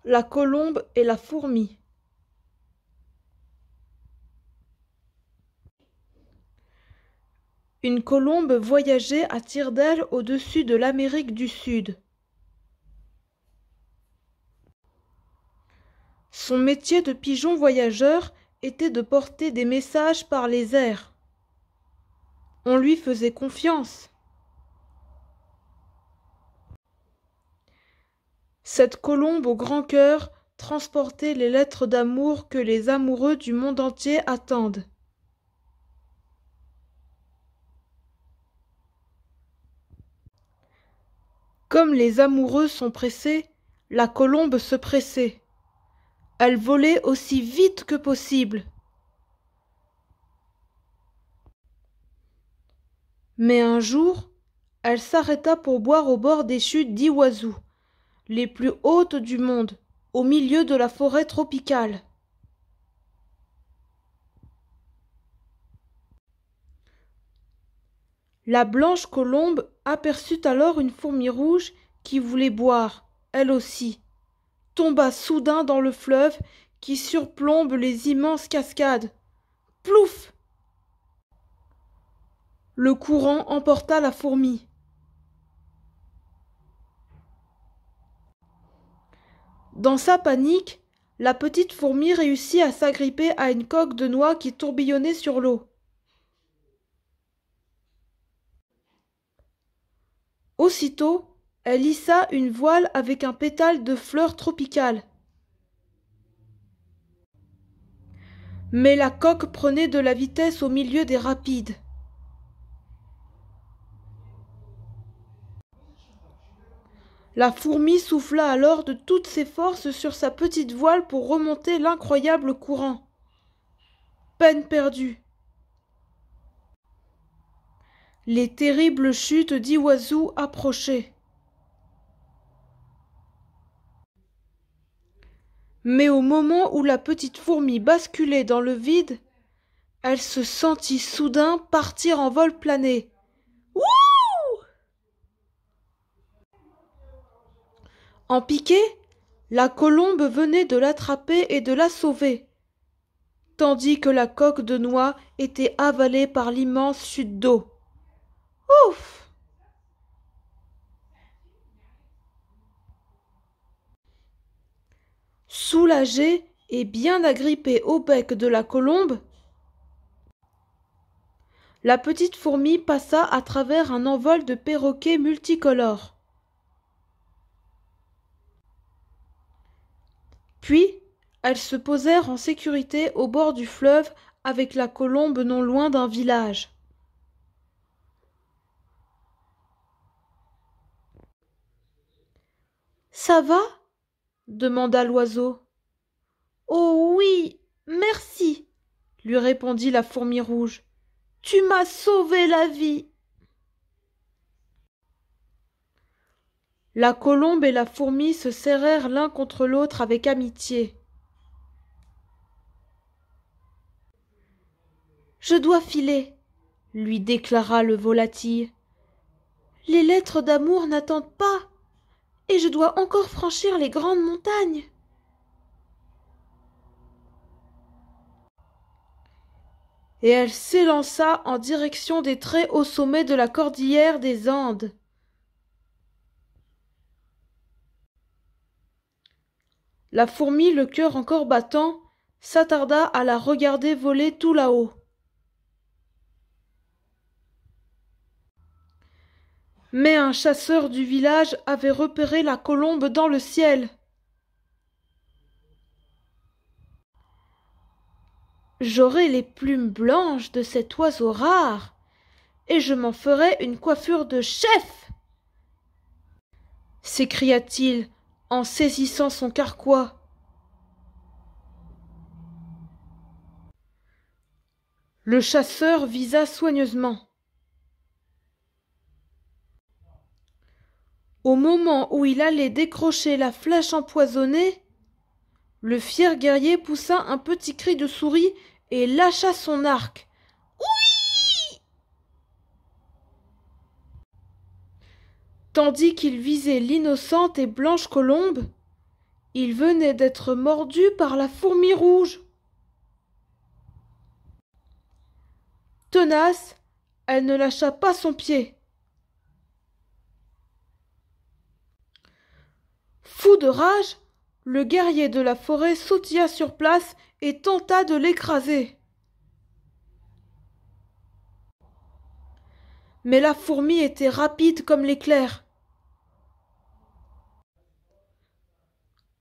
La colombe et la fourmi. Une colombe voyageait à tire-d'aile au-dessus de l'Amérique du Sud. Son métier de pigeon voyageur était de porter des messages par les airs. On lui faisait confiance. Cette colombe au grand cœur transportait les lettres d'amour que les amoureux du monde entier attendent. Comme les amoureux sont pressés, la colombe se pressait. Elle volait aussi vite que possible. Mais un jour, elle s'arrêta pour boire au bord des chutes d'Iguazu, les plus hautes du monde, au milieu de la forêt tropicale. La blanche colombe aperçut alors une fourmi rouge qui voulait boire, elle aussi, tomba soudain dans le fleuve qui surplombe les immenses cascades. Plouf! Le courant emporta la fourmi. Dans sa panique, la petite fourmi réussit à s'agripper à une coque de noix qui tourbillonnait sur l'eau. Aussitôt, elle hissa une voile avec un pétale de fleur tropicale. Mais la coque prenait de la vitesse au milieu des rapides. La fourmi souffla alors de toutes ses forces sur sa petite voile pour remonter l'incroyable courant. Peine perdue. Les terribles chutes d'Iguazu approchaient. Mais au moment où la petite fourmi basculait dans le vide, elle se sentit soudain partir en vol plané. Wouh! En piqué, la colombe venait de l'attraper et de la sauver, tandis que la coque de noix était avalée par l'immense chute d'eau. Ouf! Soulagée et bien agrippée au bec de la colombe, la petite fourmi passa à travers un envol de perroquets multicolores. Puis, elles se posèrent en sécurité au bord du fleuve avec la colombe non loin d'un village. Ça va? Demanda l'oiseau. Oh oui, merci, lui répondit la fourmi rouge. Tu m'as sauvé la vie. La colombe et la fourmi se serrèrent l'un contre l'autre avec amitié. Je dois filer, lui déclara le volatile. Les lettres d'amour n'attendent pas, et je dois encore franchir les grandes montagnes. Et elle s'élança en direction des très hauts sommets de la cordillère des Andes. La fourmi, le cœur encore battant, s'attarda à la regarder voler tout là-haut. Mais un chasseur du village avait repéré la colombe dans le ciel. J'aurai les plumes blanches de cet oiseau rare, et je m'en ferai une coiffure de chef, s'écria-t-il en saisissant son carquois. Le chasseur visa soigneusement. Au moment où il allait décrocher la flèche empoisonnée, le fier guerrier poussa un petit cri de souris et lâcha son arc. Oui! Tandis qu'il visait l'innocente et blanche colombe, Il venait d'être mordu par la fourmi rouge. Tenace, elle ne lâcha pas son pied. Fou de rage, le guerrier de la forêt sautilla sur place et tenta de l'écraser. Mais la fourmi était rapide comme l'éclair.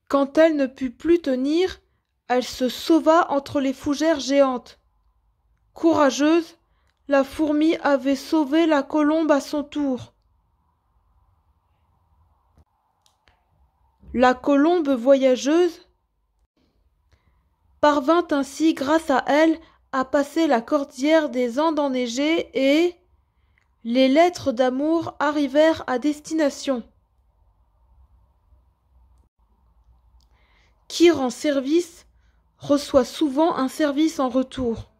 Quand elle ne put plus tenir, elle se sauva entre les fougères géantes. Courageuse, la fourmi avait sauvé la colombe à son tour. La colombe voyageuse parvint ainsi, grâce à elle, à passer la cordillère des Andes enneigées et les lettres d'amour arrivèrent à destination. Qui rend service reçoit souvent un service en retour.